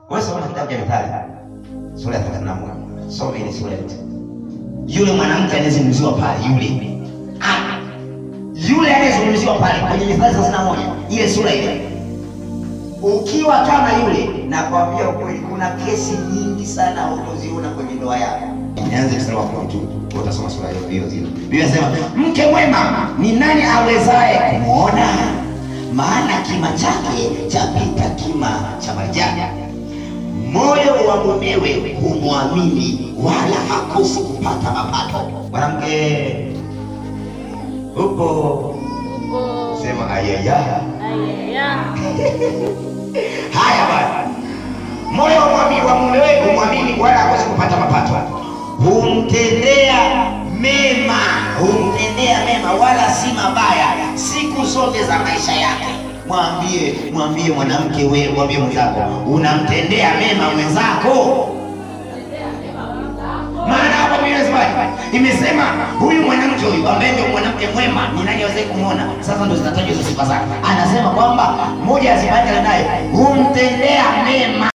Wewe soma kitabu cha Mithali sura ya 31. Soma ile sura yote. Yule mwanamke anayezungumziwa pale yule anayezungumziwa pale kwenye Mithali 31 ile sura ile. Ukiwa kama yule, nakwambia ukweli, kuna kesi nyingi sana unazoziona kwenye ndoa yako. Nianze kusema kwa mtu, utasoma sura hiyo. Biblia inasema, mke mwema ni nani awezaye kumuona? Maana kima chake chapita kima cha marjani. Moyo wa mumewe humwamini, wala hakosi kupata mapato. Mwanamke upo, sema ayaya. Haya bwana, moyo wa mumewe humwamini, wala hakosi kupata mapato. Humtendea mema, wala si mabaya siku zote za maisha yake. Mwambie mwanamke, wewe mwambie mwenzako, unamtendea mema mwenzako. Maana hapa Biblia imesema huyu mwanamke huyu ambaye ndio mwanamke mwema, ni nani aweze kumuona? Sasa ndio zinatajwa hizo sifa zake. Anasema kwamba moja ya sifa zake naye humtendea mema.